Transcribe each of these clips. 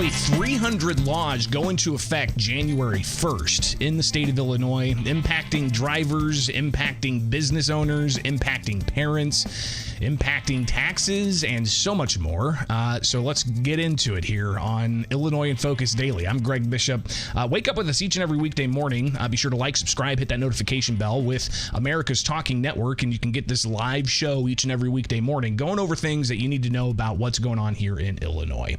Nearly 300 laws go into effect January 1st in the state of Illinois, impacting drivers, impacting business owners, impacting parents, impacting taxes, and so much more. So let's get into it here on Illinois in Focus Daily. I'm Greg Bishop. Wake up with us each and every weekday morning. Be sure to like, subscribe, hit that notification bell with America's Talking Network, and you can get this live show each and every weekday morning going over things that you need to know about what's going on here in Illinois.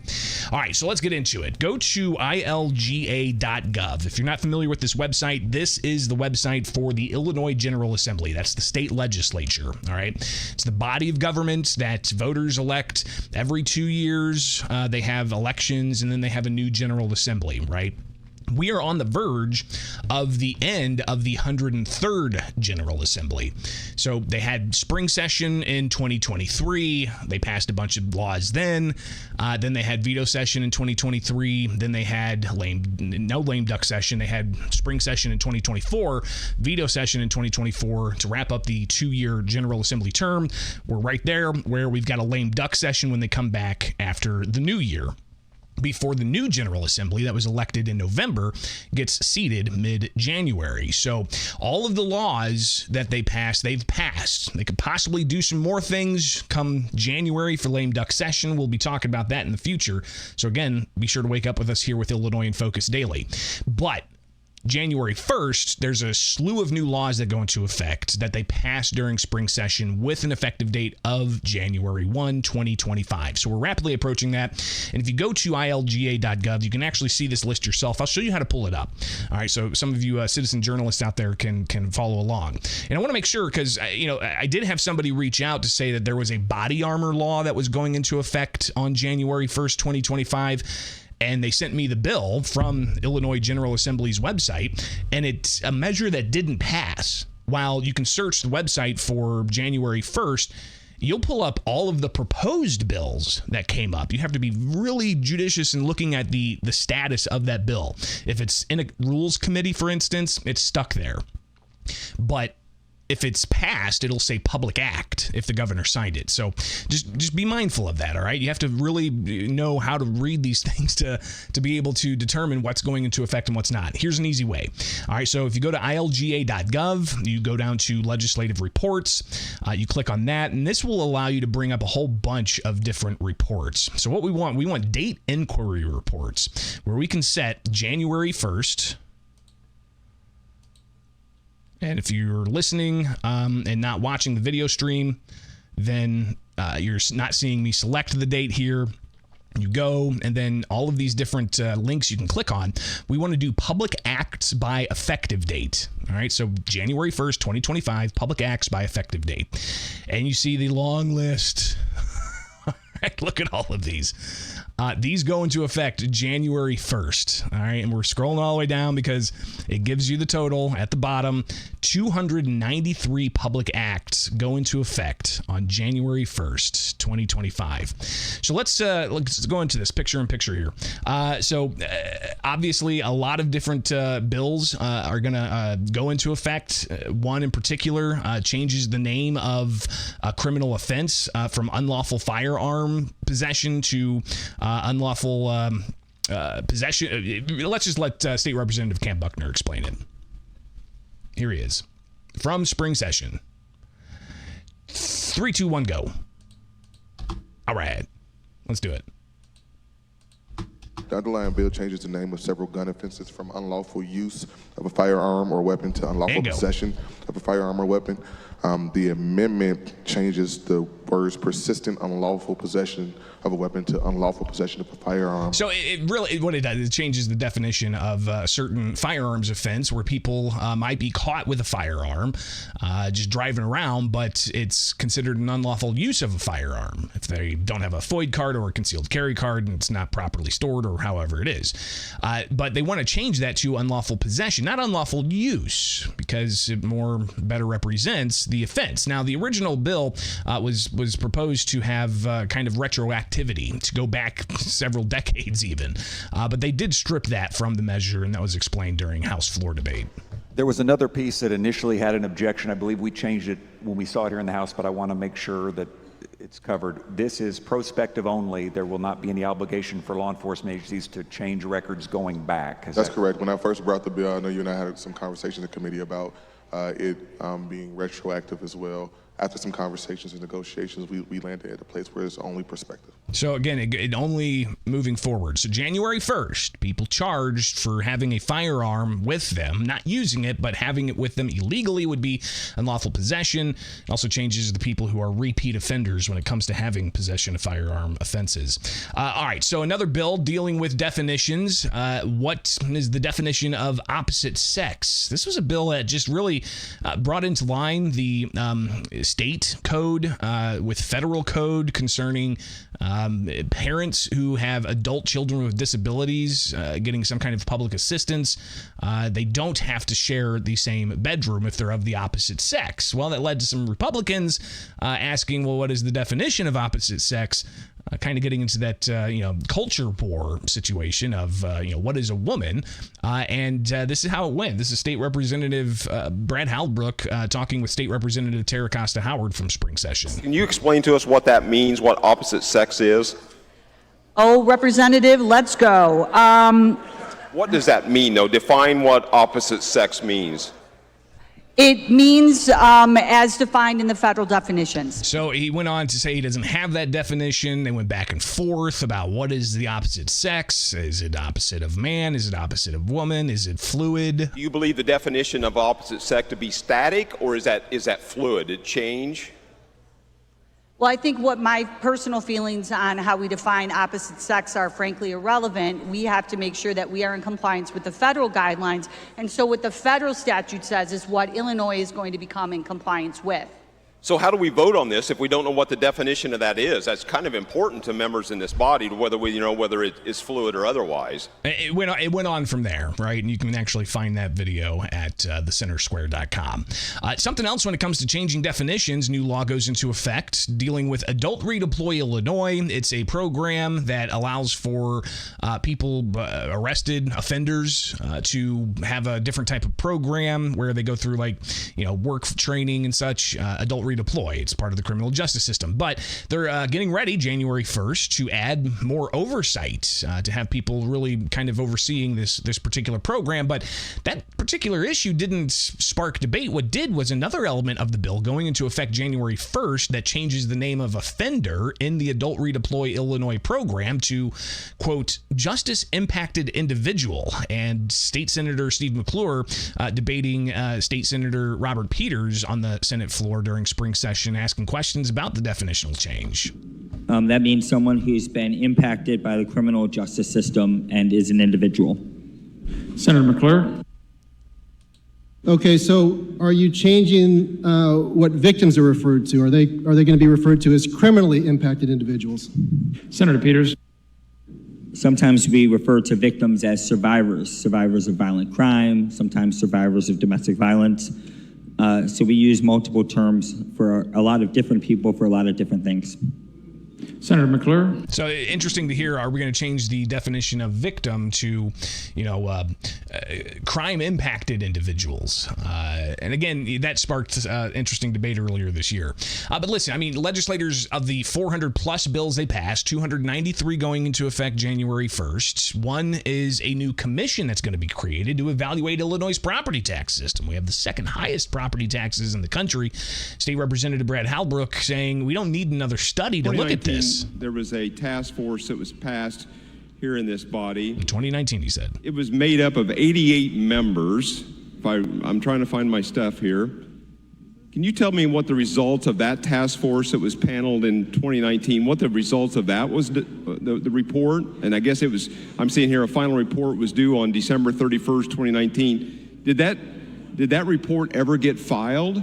All right, so let's get into it. Go to ilga.gov. If you're not familiar with this website, this is the website for the Illinois General Assembly. That's the state legislature, all right? It's the body of government that voters elect every 2 years. They have elections, and then they have a new General Assembly, right? We are on the verge of the end of the 103rd General Assembly. So they had spring session in 2023. They passed a bunch of laws then. Then they had veto session in 2023. Then they had no lame duck session. They had spring session in 2024, veto session in 2024 to wrap up the 2-year General Assembly term. We're right there where we've got a lame duck session when they come back after the new year, before the new General Assembly that was elected in November gets seated mid-January. So all of the laws that they've passed. They could possibly do some more things come January for lame duck session. We'll be talking about that in the future. So again, be sure to wake up with us here with Illinois in Focus Daily. But January 1st, there's a slew of new laws that go into effect that they pass during spring session with an effective date of January 1, 2025. So we're rapidly approaching that. And if you go to ilga.gov, you can actually see this list yourself. I'll show you how to pull it up. All right, so some of you citizen journalists out there can follow along. And I want to make sure, because I did have somebody reach out to say that there was a body armor law that was going into effect on January 1st, 2025. And they sent me the bill from Illinois General Assembly's website, and it's a measure that didn't pass. While you can search the website for January 1st, you'll pull up all of the proposed bills that came up. You have to be really judicious in looking at the status of that bill. If it's in a rules committee, for instance, it's stuck there. But if it's passed, it'll say public act if the governor signed it. So just be mindful of that, all right? You have to really know how to read these things to be able to determine what's going into effect and what's not. Here's an easy way. All right, so if you go to ilga.gov, you go down to legislative reports, you click on that, and this will allow you to bring up a whole bunch of different reports. So what we want date inquiry reports, where we can set January 1st, and if you're listening and not watching the video stream, then you're not seeing me select the date here. You go, and then all of these different links you can click on. We want to do public acts by effective date. All right, so January 1st, 2025, public acts by effective date. And you see the long list. All right, look at all of these. These go into effect January 1st, all right? And we're scrolling all the way down because it gives you the total at the bottom. 293 public acts go into effect on January 1st, 2025. So let's go into this picture-in-picture here. Obviously, a lot of different bills are going to go into effect. One in particular changes the name of a criminal offense from unlawful firearm possession to unlawful possession. Let's just let State Representative Cam Buckner explain it. Here he is. From spring session. 3, 2, 1, go. All right. Let's do it. The underlying bill changes the name of several gun offenses from unlawful use of a firearm or weapon to unlawful possession of a firearm or weapon. The amendment changes the words persistent unlawful possession of a weapon to unlawful possession of a firearm. So what it does, it changes the definition of a certain firearms offense where people might be caught with a firearm just driving around, but it's considered an unlawful use of a firearm if they don't have a FOID card or a concealed carry card and it's not properly stored or however it is. But they want to change that to unlawful possession, not unlawful use, because it better represents the offense. Now, the original bill was proposed to have kind of retroactivity to go back several decades even, but they did strip that from the measure, and that was explained during House floor debate. There was another piece that initially had an objection. I believe we changed it when we saw it here in the House, but I want to make sure that it's covered. This is prospective only. There will not be any obligation for law enforcement agencies to change records going back. That's correct. When I first brought the bill, I know you and I had some conversations in the committee about it being retroactive as well. After some conversations and negotiations, we landed at a place where it's only prospective. So again, it only moving forward. So January 1st, people charged for having a firearm with them, not using it, but having it with them illegally would be unlawful possession. It also changes the people who are repeat offenders when it comes to having possession of firearm offenses. All right, so another bill dealing with definitions. What is the definition of opposite sex? This was a bill that just really brought into line the state code with federal code concerning parents who have adult children with disabilities getting some kind of public assistance. They don't have to share the same bedroom if they're of the opposite sex. Well, that led to some Republicans asking, well, what is the definition of opposite sex? Kind of getting into that, culture war situation of, what is a woman? And this is how it went. This is State Representative Brad Haldbrook talking with State Representative Tara Costa Howard from spring session. Can you explain to us what that means, what opposite sex is? Oh, Representative, let's go. What does that mean, though? Define what opposite sex means. It means as defined in the federal definitions. So he went on to say he doesn't have that definition. They went back and forth about what is the opposite sex. Is it opposite of man? Is it opposite of woman? Is it fluid? Do you believe the definition of opposite sex to be static, or is that fluid? Did it change? Well, I think what my personal feelings on how we define opposite sex are frankly irrelevant. We have to make sure that we are in compliance with the federal guidelines. And so what the federal statute says is what Illinois is going to become in compliance with. So how do we vote on this if we don't know what the definition of that is? That's kind of important to members in this body, to whether whether it is fluid or otherwise. It went on from there, right? And you can actually find that video at thecentersquare.com. Something else when it comes to changing definitions, new law goes into effect dealing with Adult Redeploy Illinois. It's a program that allows for people arrested, offenders, to have a different type of program where they go through work training and such. Adult Redeploy. It's part of the criminal justice system. But they're getting ready January 1st to add more oversight to have people really kind of overseeing this particular program. But that particular issue didn't spark debate. What did was another element of the bill going into effect January 1st that changes the name of offender in the Adult Redeploy Illinois program to, quote, justice impacted individual. And State Senator Steve McClure debating State Senator Robert Peters on the Senate floor during spring session, asking questions about the definitional change. That means someone who's been impacted by the criminal justice system and is an individual. Senator McClure. Okay, so are you changing what victims are referred to? Are they going to be referred to as criminally impacted individuals? Senator Peters. Sometimes we refer to victims as survivors of violent crime, sometimes survivors of domestic violence. So we use multiple terms for a lot of different people for a lot of different things. Senator McClure. So interesting to hear. Are we going to change the definition of victim to, crime-impacted individuals? And again, that sparked interesting debate earlier this year. But listen, legislators of the 400-plus bills they passed, 293 going into effect January 1st. One is a new commission that's going to be created to evaluate Illinois' property tax system. We have the second highest property taxes in the country. State Representative Brad Haldbrook saying we don't need another study to look at this. There was a task force that was passed here in this body. In 2019, he said. It was made up of 88 members. I'm trying to find my stuff here. Can you tell me what the results of that task force that was paneled in 2019, what the results of that was, the report? And I guess I'm seeing here a final report was due on December 31st, 2019. Did that report ever get filed?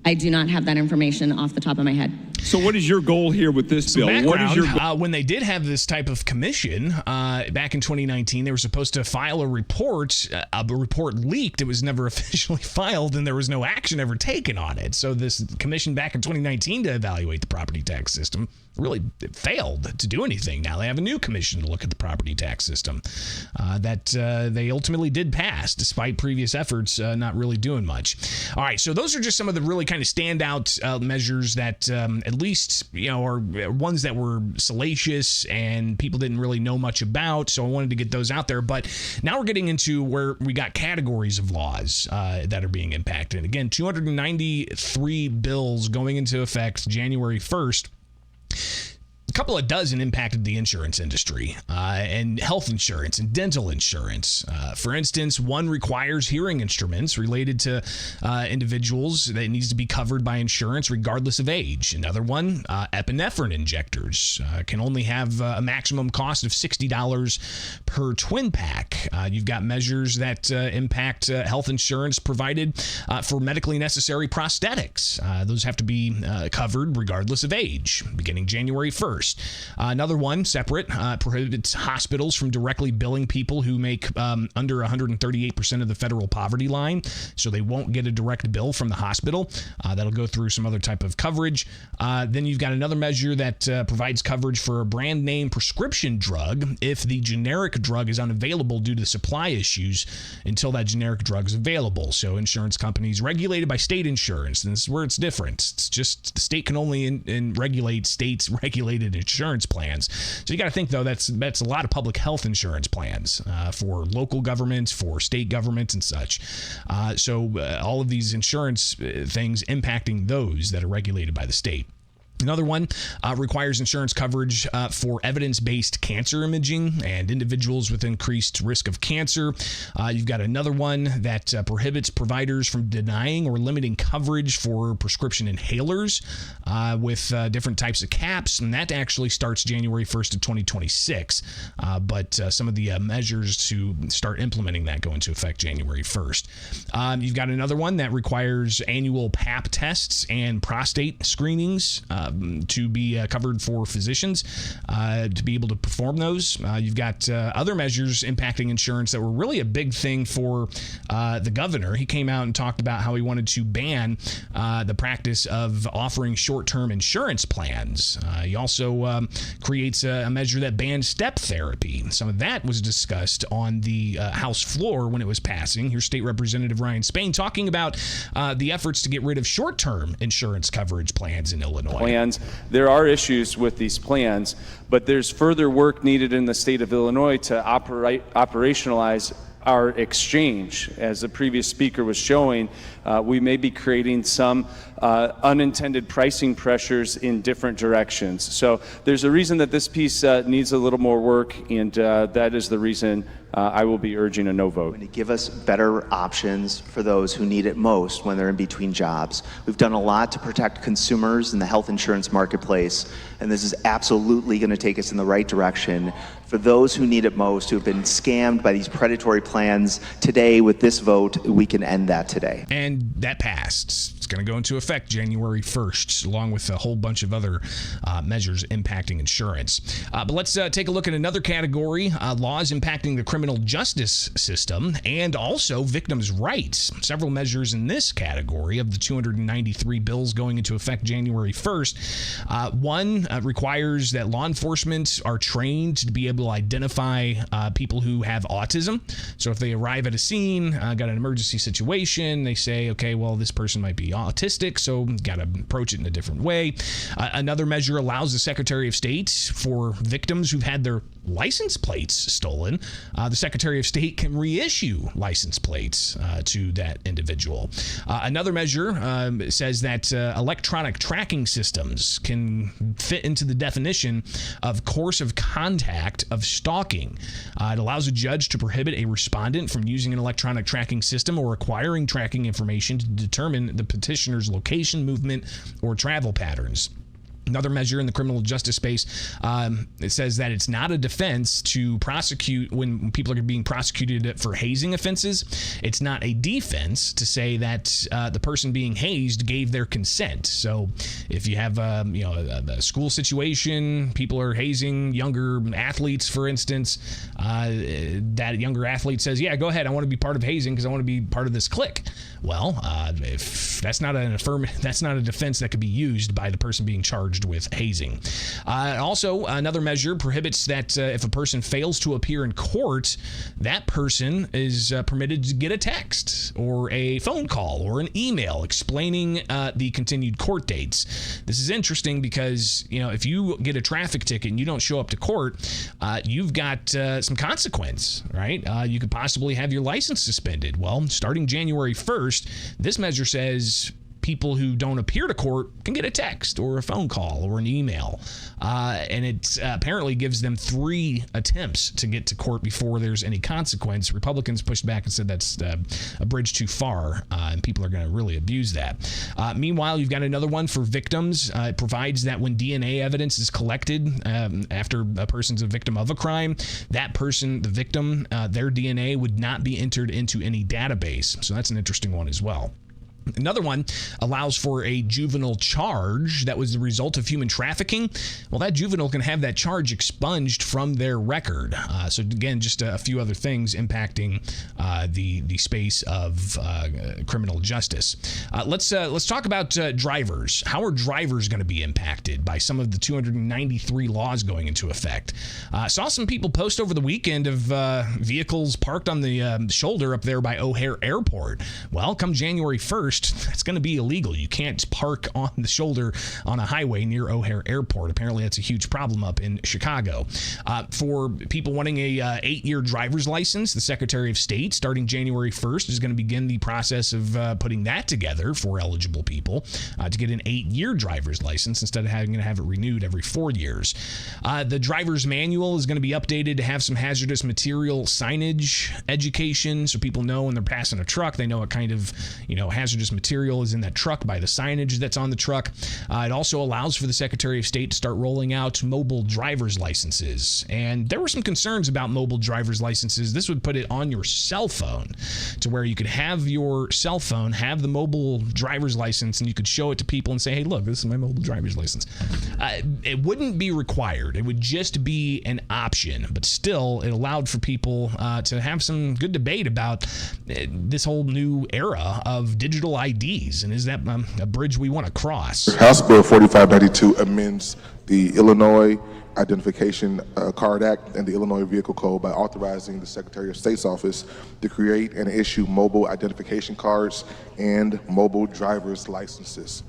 I do not have that information off the top of my head. So what is your goal here with this bill? What is your when they did have this type of commission back in 2019, they were supposed to file a report. A report leaked. It was never officially filed, and there was no action ever taken on it. So this commission back in 2019 to evaluate the property tax system really failed to do anything. Now they have a new commission to look at the property tax system that they ultimately did pass, despite previous efforts not really doing much. All right, so those are just some of the really kind of standout measures that at least, are ones that were salacious and people didn't really know much about. So I wanted to get those out there. But now we're getting into where we got categories of laws that are being impacted. Again, 293 bills going into effect January 1st. A couple of dozen impacted the insurance industry and health insurance and dental insurance. For instance, one requires hearing instruments related to individuals that needs to be covered by insurance regardless of age. Another one, epinephrine injectors can only have a maximum cost of $60 per twin pack. You've got measures that impact health insurance provided for medically necessary prosthetics. Those have to be covered regardless of age, beginning January 1st. Another one, separate, prohibits hospitals from directly billing people who make under 138% of the federal poverty line, so they won't get a direct bill from the hospital. That'll go through some other type of coverage. Then you've got another measure that provides coverage for a brand name prescription drug if the generic drug is unavailable due to supply issues until that generic drug is available. So insurance companies regulated by state insurance, and this is where it's different. It's just the state can only regulate states regulated insurance plans. So you got to think, though, that's a lot of public health insurance plans for local governments, for state governments and such. So all of these insurance things impacting those that are regulated by the state. Another one requires insurance coverage for evidence-based cancer imaging and individuals with increased risk of cancer. You've got another one that prohibits providers from denying or limiting coverage for prescription inhalers with different types of caps, and that actually starts January 1st of 2026. But some of the measures to start implementing that go into effect January 1st. You've got another one that requires annual Pap tests and prostate screenings to be covered for physicians to be able to perform those. You've got other measures impacting insurance that were really a big thing for the governor. He came out and talked about how he wanted to ban the practice of offering short-term insurance plans. He also creates a measure that bans step therapy. Some of that was discussed on the House floor when it was passing. Here's State Representative Ryan Spain talking about the efforts to get rid of short-term insurance coverage plans in Illinois. There are issues with these plans, but there's further work needed in the state of Illinois to operationalize our exchange. As the previous speaker was showing, we may be creating some unintended pricing pressures in different directions. So there's a reason that this piece needs a little more work, and that is the reason I will be urging a no vote. To give us better options for those who need it most when they're in between jobs. We've done a lot to protect consumers in the health insurance marketplace, and this is absolutely going to take us in the right direction for those who need it most, who have been scammed by these predatory plans. Today, with this vote, we can end that today. And that passed. It's going to go into effect January 1st, along with a whole bunch of other measures impacting insurance. But let's take a look at another category, laws impacting the criminal justice system and also victims' rights. Several measures in this category of the 293 bills going into effect January 1st. One requires that law enforcement are trained to be able to identify people who have autism. So if they arrive at a scene, got an emergency situation, they say, okay, well, this person might be autistic, so got to approach it in a different way. Another measure allows the Secretary of State for victims who've had their license plates stolen. The Secretary of State can reissue license plates to that individual. Another measure says that electronic tracking systems can fit into the definition of course of contact of stalking. It allows a judge to prohibit a respondent from using an electronic tracking system or acquiring tracking information to determine the petitioner's location, movement, or travel patterns. Another measure in the criminal justice space, it says that it's not a defense to prosecute when people are being prosecuted for hazing offenses. It's not a defense to say that the person being hazed gave their consent. So if you have a school situation, people are hazing younger athletes, for instance, that younger athlete says, yeah, go ahead, I want to be part of hazing because I want to be part of this clique. Well, if that's not that's not a defense that could be used by the person being charged with hazing. Also, another measure prohibits that if a person fails to appear in court, that person is permitted to get a text or a phone call or an email explaining the continued court dates. This is interesting because, if you get a traffic ticket and you don't show up to court, you've got some consequence, right? You could possibly have your license suspended. Well, starting January 1st, this measure says people who don't appear to court can get a text or a phone call or an email. And it apparently gives them 3 attempts to get to court before there's any consequence. Republicans pushed back and said that's a bridge too far, and people are going to really abuse that. Meanwhile, you've got another one for victims. It provides that when DNA evidence is collected after a person's a victim of a crime, that person, the victim, their DNA would not be entered into any database. So that's an interesting one as well. Another one allows for a juvenile charge that was the result of human trafficking. Well, that juvenile can have that charge expunged from their record. So again, just a few other things impacting the space of criminal justice. Let's talk about drivers. How are drivers going to be impacted by some of the 293 laws going into effect? Saw some people post over the weekend of vehicles parked on the shoulder up there by O'Hare Airport. Well, come January 1st, that's going to be illegal. You can't park on the shoulder on a highway near O'Hare Airport. Apparently, that's a huge problem up in Chicago. For people wanting a 8-year driver's license, the Secretary of State, starting January 1st, is going to begin the process of putting that together for eligible people to get an 8-year driver's license instead of having to have it renewed every 4 years. The driver's manual is going to be updated to have some hazardous material signage education, so people know when they're passing a truck, they know what kind of hazardous material is in that truck by the signage that's on the truck. It also allows for the Secretary of State to start rolling out mobile driver's licenses. And there were some concerns about mobile driver's licenses. This would put it on your cell phone to where you could have your cell phone, have the mobile driver's license, and you could show it to people and say, hey, look, this is my mobile driver's license. It wouldn't be required. It would just be an option. But still, it allowed for people to have some good debate about this whole new era of digital IDs, and is that a bridge we want to cross? House Bill 4592 amends the Illinois Identification Card Act and the Illinois Vehicle Code by authorizing the Secretary of State's office to create and issue mobile identification cards and mobile driver's licenses.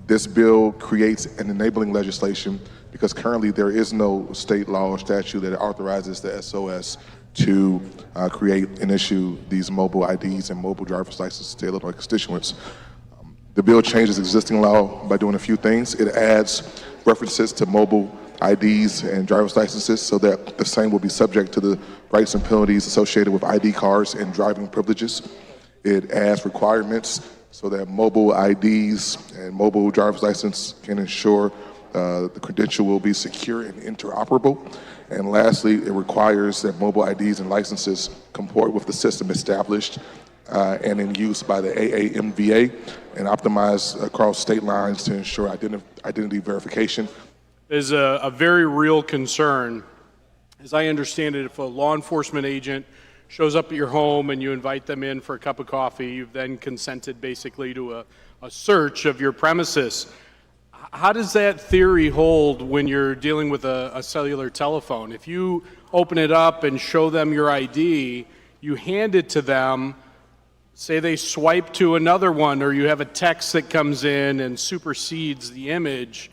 This bill creates an enabling legislation because currently there is no state law or statute that authorizes the SOS to create and issue these mobile IDs and mobile driver's licenses to Illinois constituents. The bill changes existing law by doing a few things. It adds references to mobile IDs and driver's licenses so that the same will be subject to the rights and penalties associated with ID cards and driving privileges. It adds requirements so that mobile IDs and mobile driver's license can ensure the credential will be secure and interoperable. And lastly, it requires that mobile IDs and licenses comport with the system established and in use by the AAMVA and optimized across state lines to ensure identity verification. Is a very real concern. As I understand it, if a law enforcement agent shows up at your home and you invite them in for a cup of coffee, you've then consented basically to a search of your premises. How does that theory hold when you're dealing with a cellular telephone? If you open it up and show them your ID, you hand it to them, say they swipe to another one, or you have a text that comes in and supersedes the image,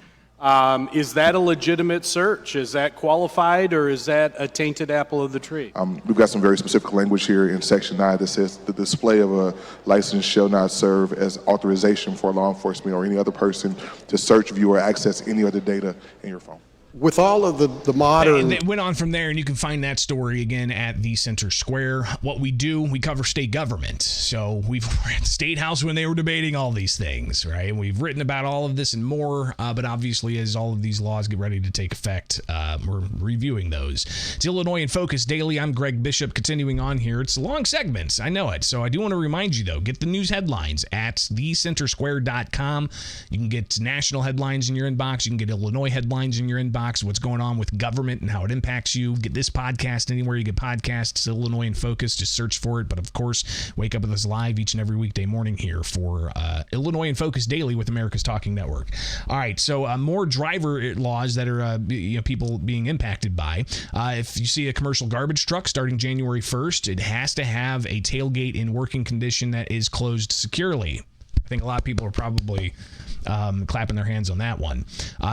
is that a legitimate search? Is that qualified, or is that a tainted apple of the tree? We've got some very specific language here in Section 9 that says the display of a license shall not serve as authorization for law enforcement or any other person to search, view, or access any other data in your phone. with all of the modern... And it went on from there, and you can find that story again at the Center Square. What we do, we cover state government. So we're at the State House when they were debating all these things, right? We've written about all of this and more, but obviously as all of these laws get ready to take effect, we're reviewing those. It's Illinois in Focus Daily. I'm Greg Bishop. Continuing on here. It's long segments. I know it. So I do want to remind you, though, get the news headlines at thecentersquare.com. You can get national headlines in your inbox. You can get Illinois headlines in your inbox. What's going on with government and how it impacts you. Get this podcast anywhere you get podcasts. Illinois in Focus. Just search for it. But of course, wake up with us live each and every weekday morning here for Illinois in Focus Daily with America's Talking Network. All right, so more driver laws that are people being impacted by. If you see a commercial garbage truck starting January 1st, it has to have a tailgate in working condition that is closed securely. I think a lot of people are probably clapping their hands on that one.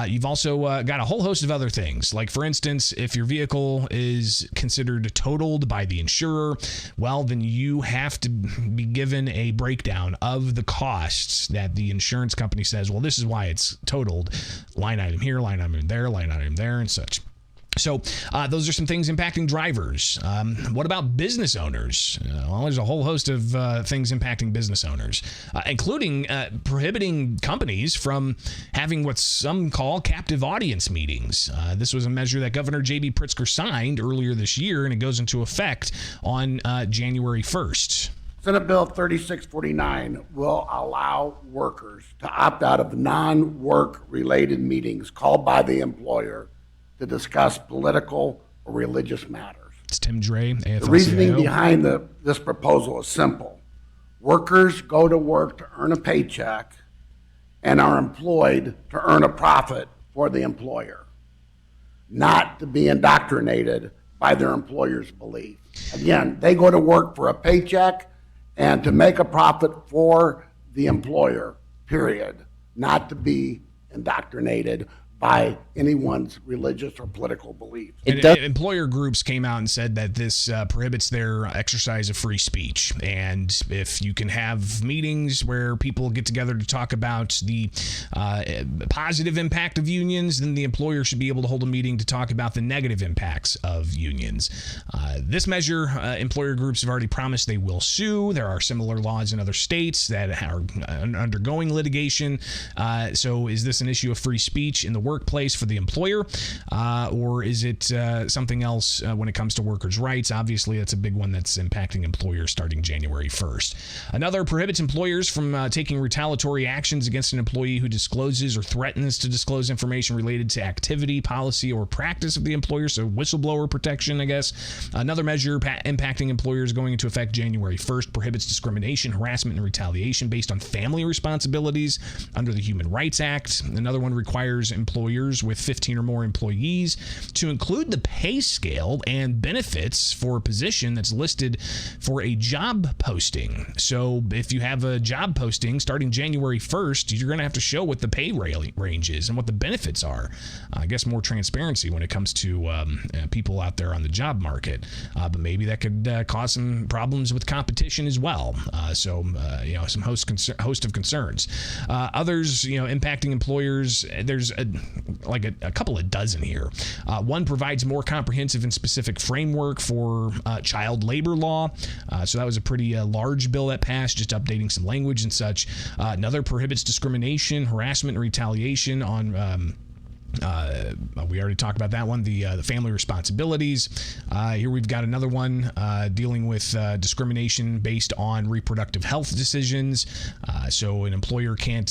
You've also got a whole host of other things. Like, for instance, if your vehicle is considered totaled by the insurer, well, then you have to be given a breakdown of the costs that the insurance company says, well, this is why it's totaled. Line item here, line item there, line item there, and such. So those are some things impacting drivers. What about business owners? Well, there's a whole host of things impacting business owners, including prohibiting companies from having what some call captive audience meetings. This was a measure that Governor J.B. Pritzker signed earlier this year, and it goes into effect on January 1st. Senate Bill 3649 will allow workers to opt out of non-work related meetings called by the employer to discuss political or religious matters. It's Tim Dre, AFL-CIO. The reasoning behind this proposal is simple. Workers go to work to earn a paycheck and are employed to earn a profit for the employer, not to be indoctrinated by their employer's belief. Again, they go to work for a paycheck and to make a profit for the employer, period, not to be indoctrinated by anyone's religious or political beliefs. Employer groups came out and said that this prohibits their exercise of free speech. And if you can have meetings where people get together to talk about the positive impact of unions, then the employer should be able to hold a meeting to talk about the negative impacts of unions. This measure, employer groups have already promised they will sue. There are similar laws in other states that are undergoing litigation. So is this an issue of free speech in the workplace for the employer, or is it something else when it comes to workers' rights? Obviously, that's a big one that's impacting employers starting January 1st. Another prohibits employers from taking retaliatory actions against an employee who discloses or threatens to disclose information related to activity, policy, or practice of the employer, so whistleblower protection, I guess. Another measure impacting employers going into effect January 1st prohibits discrimination, harassment, and retaliation based on family responsibilities under the Human Rights Act. Another one requires employers with 15 or more employees to include the pay scale and benefits for a position that's listed for a job posting. So if you have a job posting starting January 1st, you're going to have to show what the pay range is and what the benefits are. I guess more transparency when it comes to people out there on the job market. But maybe that could cause some problems with competition as well. Some host of concerns. Others, impacting employers, there's a couple of dozen here. One provides more comprehensive and specific framework for child labor law. So that was a pretty large bill that passed, just updating some language and such. Another prohibits discrimination, harassment, and retaliation on we already talked about that one, the family responsibilities. Here we've got another one dealing with discrimination based on reproductive health decisions. So an employer can't,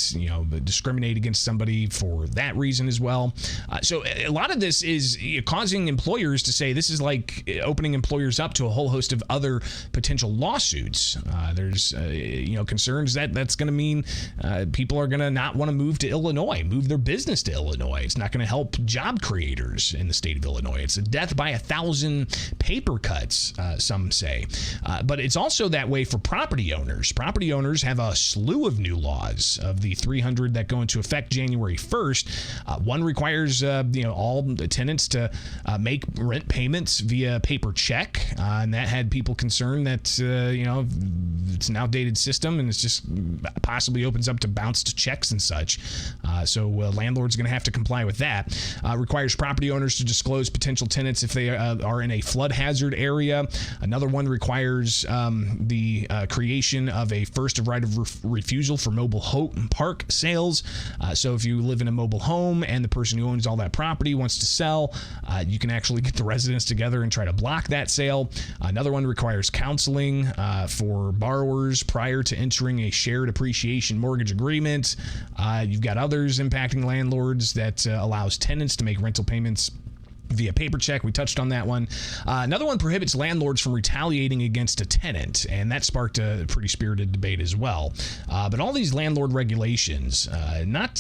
discriminate against somebody for that reason as well. So a lot of this is causing employers to say this is like opening employers up to a whole host of other potential lawsuits. There's, concerns that that's going to mean people are going to not want to move to Illinois, move their business to Illinois. It's not going to help job creators in the state of Illinois. It's a death by 1,000 paper cuts, some say. But it's also that way for property owners. Property owners have a slew of new laws. Of the 300 that go into effect January 1st, one requires all the tenants to make rent payments via paper check, and that had people concerned that it's an outdated system and it's just possibly opens up to bounced checks and such. So landlords are going to have to comply with that. that. Requires property owners to disclose potential tenants if they are in a flood hazard area. Another one requires the creation of a first right of refusal for mobile home park sales. So if you live in a mobile home and the person who owns all that property wants to sell, you can actually get the residents together and try to block that sale. Another one requires counseling for borrowers prior to entering a shared appreciation mortgage agreement. You've got others impacting landlords that allows tenants to make rental payments via paper check. We touched on that one. Another one prohibits landlords from retaliating against a tenant, and that sparked a pretty spirited debate as well. But all these landlord regulations, not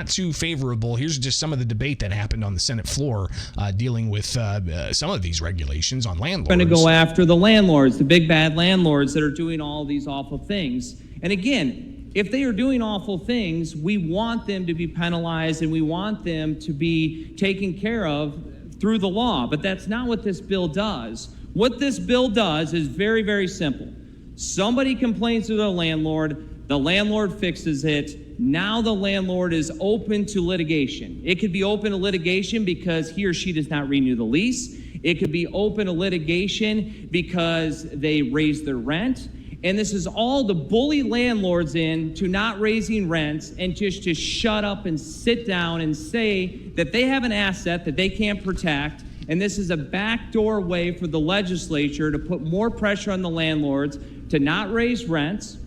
too favorable. Here's just some of the debate that happened on the Senate floor dealing with some of these regulations on landlords. We're going to go after the landlords, the big bad landlords that are doing all these awful things. And again, if they are doing awful things, we want them to be penalized and we want them to be taken care of through the law, but that's not what this bill does. What this bill does is very, very simple. Somebody complains to the landlord fixes it. Now the landlord is open to litigation. It could be open to litigation because he or she does not renew the lease. It could be open to litigation because they raise their rent. And this is all to bully landlords into not raising rents and just to shut up and sit down and say that they have an asset that they can't protect. And this is a backdoor way for the legislature to put more pressure on the landlords to not raise rents,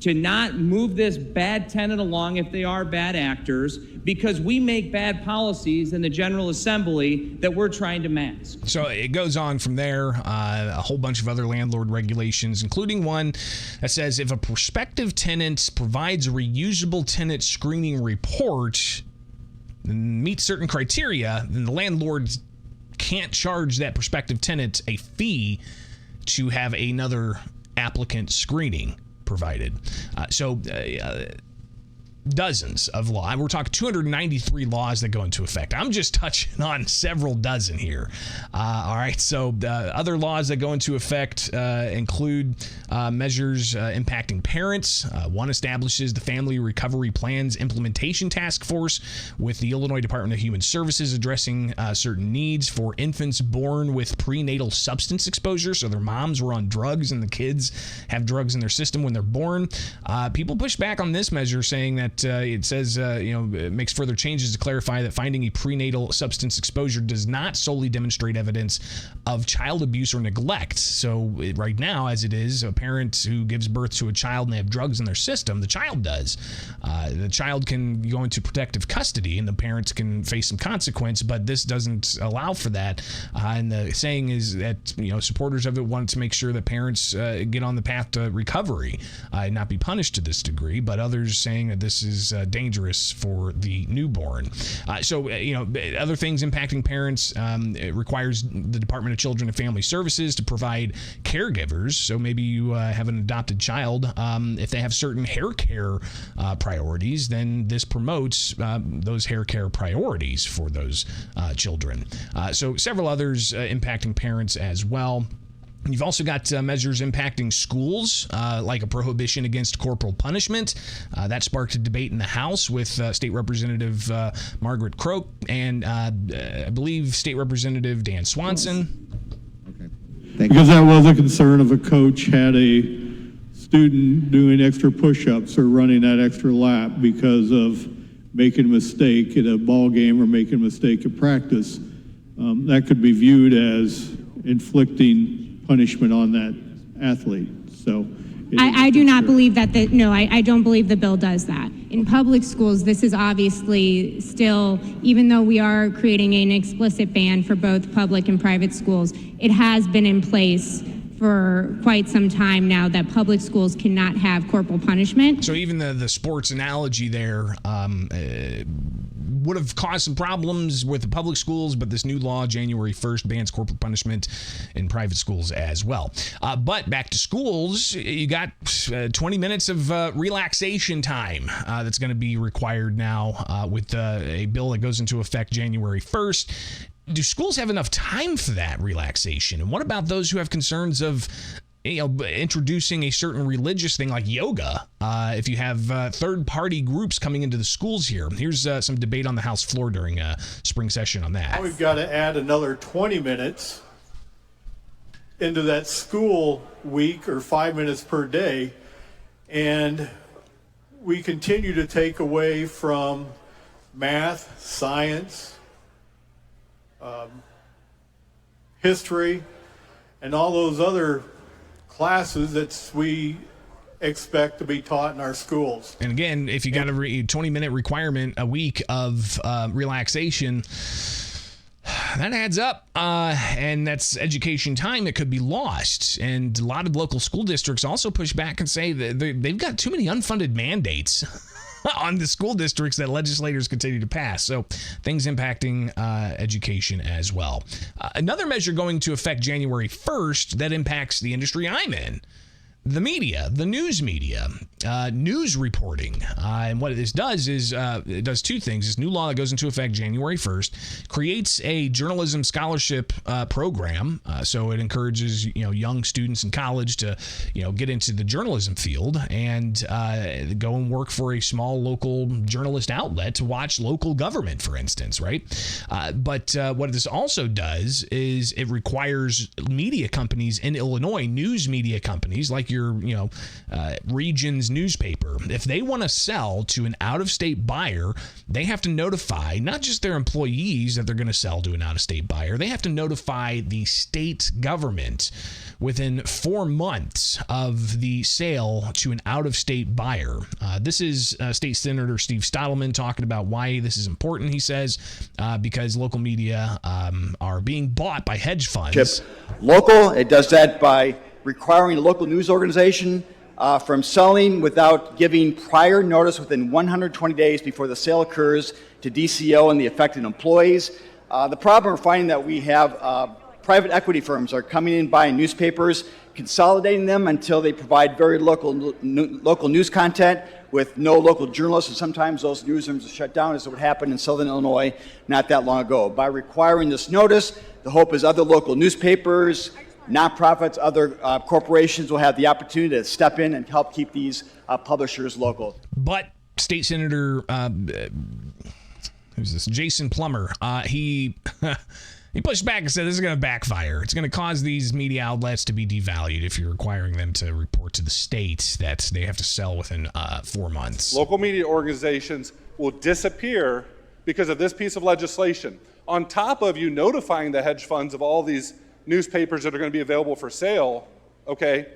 to not move this bad tenant along if they are bad actors, because we make bad policies in the General Assembly that we're trying to mask. So it goes on from there, a whole bunch of other landlord regulations, including one that says if a prospective tenant provides a reusable tenant screening report and meets certain criteria, then the landlord can't charge that prospective tenant a fee to have another applicant screening provided. Dozens of laws. We're talking 293 laws that go into effect. I'm just touching on several dozen here. All right. So other laws that go into effect include measures impacting parents. One establishes the Family Recovery Plans Implementation Task Force with the Illinois Department of Human Services addressing certain needs for infants born with prenatal substance exposure. So their moms were on drugs and the kids have drugs in their system when they're born. People push back on this measure, saying that it says, it makes further changes to clarify that finding a prenatal substance exposure does not solely demonstrate evidence of child abuse or neglect. So right now, as it is, a parent who gives birth to a child and they have drugs in their system, the child does. The child can go into protective custody and the parents can face some consequence, but this doesn't allow for that. And the saying is that, supporters of it want to make sure that parents get on the path to recovery and not be punished to this degree, but others saying that this is dangerous for the newborn. Other things impacting parents, it requires the Department of Children and Family Services to provide caregivers. So maybe you have an adopted child. If they have certain hair care priorities, then this promotes those hair care priorities for those children. So several others impacting parents as well. You've also got measures impacting schools, like a prohibition against corporal punishment. That sparked a debate in the House with State Representative Margaret Croak and I believe State Representative Dan Swanson. Okay. Because that was a concern if a coach had a student doing extra push-ups or running that extra lap because of making a mistake at a ball game or making a mistake at practice. That could be viewed as inflicting punishment on that athlete. So I do not believe that I don't believe the bill does that. In public schools, this is obviously still, even though we are creating an explicit ban for both public and private schools, it has been in place for quite some time now that public schools cannot have corporal punishment. So even the sports analogy there would have caused some problems with the public schools, but this new law, January 1st, bans corporal punishment in private schools as well. But back to schools, you got 20 minutes of relaxation time that's going to be required now with a bill that goes into effect January 1st. Do schools have enough time for that relaxation? And what about those who have concerns of introducing a certain religious thing like yoga. If you have third-party groups coming into the schools here, here's some debate on the House floor during a spring session on that. We've got to add another 20 minutes into that school week, or 5 minutes per day, and we continue to take away from math, science, history, and all those other classes that we expect to be taught in our schools. And again, if you got a 20-minute requirement a week of relaxation, that adds up, and that's education time that could be lost. And a lot of local school districts also push back and say that they've got too many unfunded mandates on the school districts that legislators continue to pass. So things impacting education as well. Another measure going to affect January 1st that impacts the industry I'm in. The media, the news media, news reporting. And what this does is it does two things. This new law that goes into effect January 1st creates a journalism scholarship program. So it encourages young students in college to get into the journalism field and go and work for a small local journalist outlet to watch local government, for instance, right? But what this also does is it requires media companies in Illinois, news media companies like your region's newspaper, if they want to sell to an out-of-state buyer, they have to notify not just their employees that they're going to sell to an out-of-state buyer, they have to notify the state government within 4 months of the sale to an out-of-state buyer. This is State Senator Steve Stottleman talking about why this is important. He says because local media are being bought by hedge funds. Local, it does that by requiring a local news organization from selling without giving prior notice within 120 days before the sale occurs to DCO and the affected employees. The problem we're finding that we have private equity firms are coming in buying newspapers, consolidating them until they provide very local news content with no local journalists, and sometimes those newsrooms are shut down, as what happened in Southern Illinois not that long ago. By requiring this notice, the hope is other local newspapers, nonprofits, other corporations will have the opportunity to step in and help keep these publishers local. But State Senator, who's this? Jason Plummer, he pushed back and said this is going to backfire. It's going to cause these media outlets to be devalued if you're requiring them to report to the state that they have to sell within 4 months. Local media organizations will disappear because of this piece of legislation. On top of you notifying the hedge funds of all these newspapers that are going to be available for sale, okay,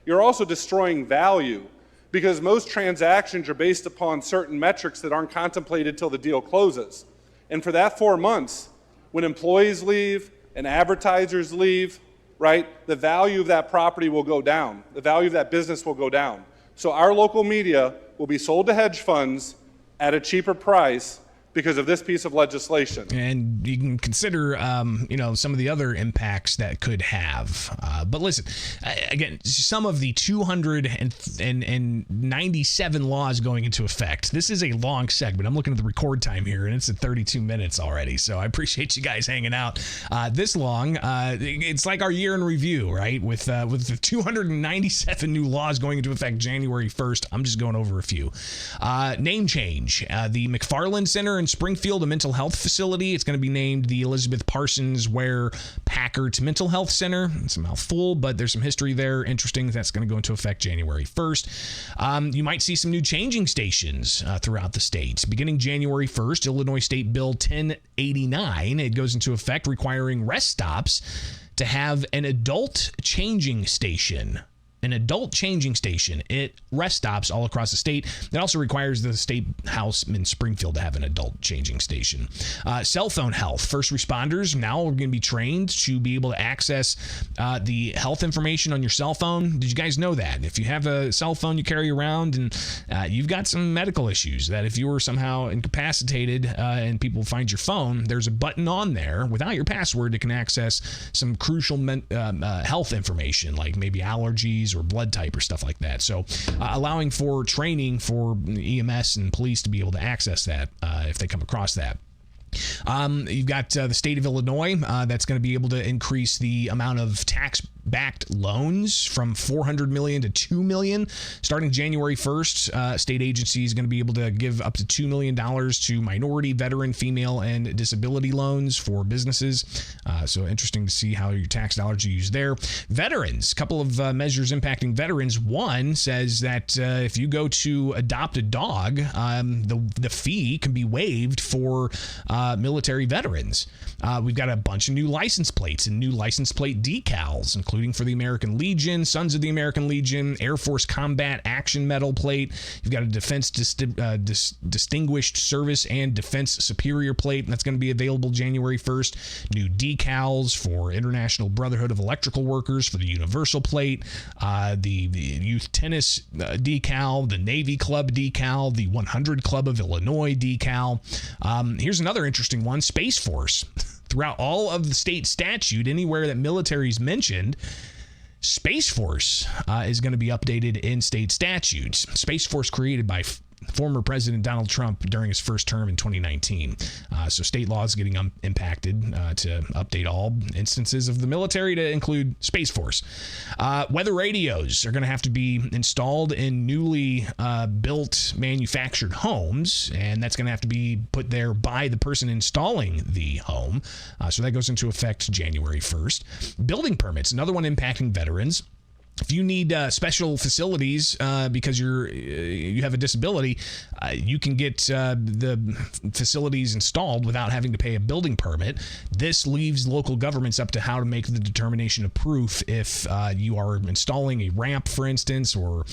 you're also destroying value because most transactions are based upon certain metrics that aren't contemplated till the deal closes. And for that 4 months, when employees leave and advertisers leave, right, the value of that property will go down. The value of that business will go down. So our local media will be sold to hedge funds at a cheaper price because of this piece of legislation. And you can consider, some of the other impacts that could have. But listen, again, some of the 297 laws going into effect. This is a long segment. I'm looking at the record time here, and it's at 32 minutes already. So I appreciate you guys hanging out this long. It's like our year in review, right? With the 297 new laws going into effect January 1st. I'm just going over a few. Name change. The McFarland Center in Springfield, a mental health facility. It's going to be named the Elizabeth Parsons Ware Packard Mental Health Center. It's a mouthful, but there's some history there. Interesting. That's going to go into effect January 1st. You might see some new changing stations throughout the state. Beginning January 1st, Illinois State Bill 1089. It goes into effect requiring rest stops to have an adult changing station. An adult changing station at rest stops all across the state. It also requires the state house in Springfield to have an adult changing station. Cell phone health. First responders now are going to be trained to be able to access the health information on your cell phone. Did you guys know that? If you have a cell phone you carry around and you've got some medical issues, that if you were somehow incapacitated and people find your phone, there's a button on there without your password that can access some crucial health information, like maybe allergies or blood type or stuff like that. So allowing for training for EMS and police to be able to access that if they come across that. You've got the state of Illinois that's going to be able to increase the amount of tax backed loans from $400 million to $2 million. Starting January 1st, state agency is going to be able to give up to $2 million to minority, veteran, female, and disability loans for businesses. So interesting to see how your tax dollars are used there. Veterans, a couple of measures impacting veterans. One says that if you go to adopt a dog, the fee can be waived for military veterans. We've got a bunch of new license plates and new license plate decals, including for the American Legion, Sons of the American Legion, Air Force Combat Action Medal plate. You've got a Defense Distinguished Service and Defense Superior plate, and that's going to be available January 1st. New decals for International Brotherhood of Electrical Workers for the Universal plate, the Youth Tennis decal, the Navy Club decal, the 100 Club of Illinois decal. Here's another interesting one, Space Force. Throughout all of the state statute, anywhere that military is mentioned, Space Force is going to be updated in state statutes. Space Force created by former President Donald Trump during his first term in 2019. So state law is getting impacted to update all instances of the military to include Space Force. Weather radios are going to have to be installed in newly built manufactured homes, and that's going to have to be put there by the person installing the home. So that goes into effect January 1st. Building permits, another one impacting veterans. If you need special facilities because you have a disability, you can get the facilities installed without having to pay a building permit. This leaves local governments up to how to make the determination of proof if you are installing a ramp, for instance, or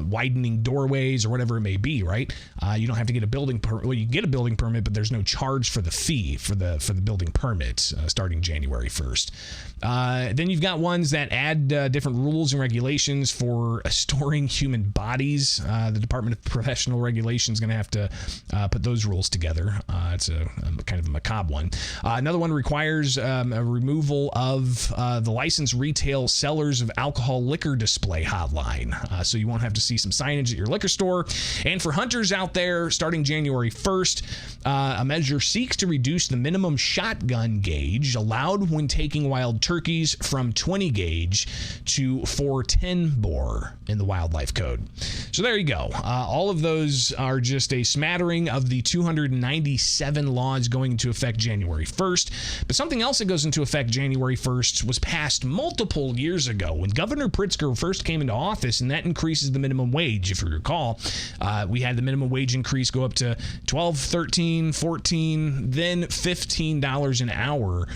widening doorways or whatever it may be. Right? You don't have to get a building permit. Well, you get a building permit, but there's no charge for the fee for the building permit starting January 1st. Then you've got ones that add different rules and regulations for storing human bodies. The Department of Professional Regulation is going to have to put those rules together. It's a kind of a macabre one. Another one requires a removal of the licensed retail sellers of alcohol liquor display hotline. So you won't have to see some signage at your liquor store. And for hunters out there, starting January 1st, a measure seeks to reduce the minimum shotgun gauge allowed when taking wild turkeys from 20 gauge to 410 bore in the Wildlife Code. So there you go. All of those are just a smattering of the 297 laws going into effect January 1st. But something else that goes into effect January 1st was passed multiple years ago when Governor Pritzker first came into office, and that increases the minimum wage. If you recall, we had the minimum wage increase go up to $12, $13, $14, then $15 an hour.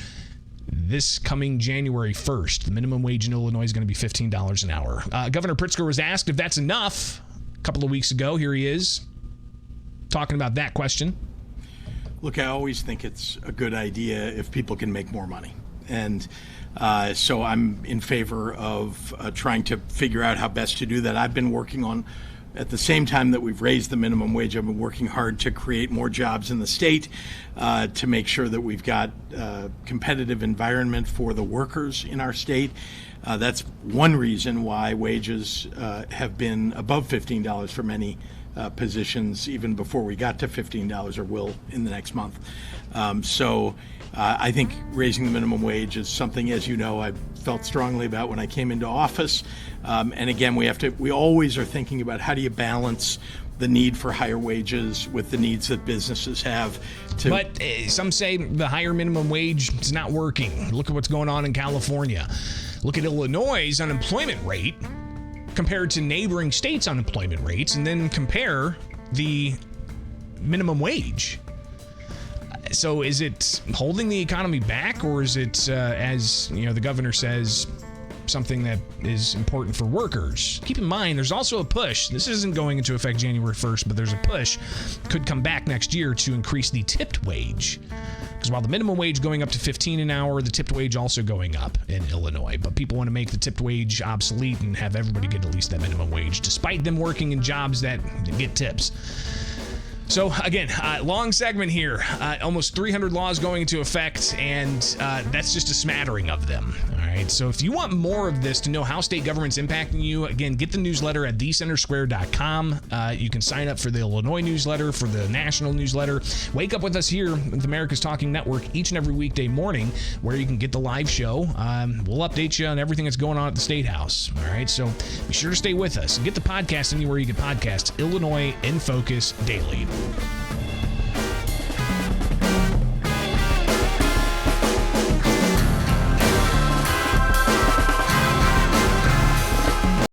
This coming January 1st, the minimum wage in Illinois is going to be $15 an hour. Governor Pritzker was asked if that's enough a couple of weeks ago. Here he is talking about that question. Look, I always think it's a good idea if people can make more money. And so I'm in favor of trying to figure out how best to do that. I've been working on, at the same time that we've raised the minimum wage, I've been working hard to create more jobs in the state, to make sure that we've got a competitive environment for the workers in our state. That's one reason why wages have been above $15 for many positions, even before we got to $15, or will in the next month. So I think raising the minimum wage is something, as you know, I felt strongly about when I came into office. And again, we always are thinking about how do you balance the need for higher wages with the needs that businesses have. But some say the higher minimum wage is not working. Look at what's going on in California. Look at Illinois' unemployment rate compared to neighboring states' unemployment rates, and then compare the minimum wage. So is it holding the economy back, or is it, as the governor says, something that is important for workers? Keep in mind, there's also a push. This isn't going into effect January 1st, but there's a push. Could come back next year to increase the tipped wage. Because while the minimum wage going up to $15 an hour, the tipped wage also going up in Illinois. But people want to make the tipped wage obsolete and have everybody get at least that minimum wage, despite them working in jobs that get tips. So again, long segment here. Almost 300 laws going into effect, and that's just a smattering of them. All right. right. So if you want more of this to know how state government's impacting you, again, get the newsletter at thecentersquare.com. You can sign up for the Illinois newsletter, for the national newsletter. Wake up with us here with America's Talking Network each and every weekday morning, where you can get the live show. We'll update you on everything that's going on at the State House. All right. So be sure to stay with us. Get the podcast anywhere you get podcasts. Illinois in Focus Daily.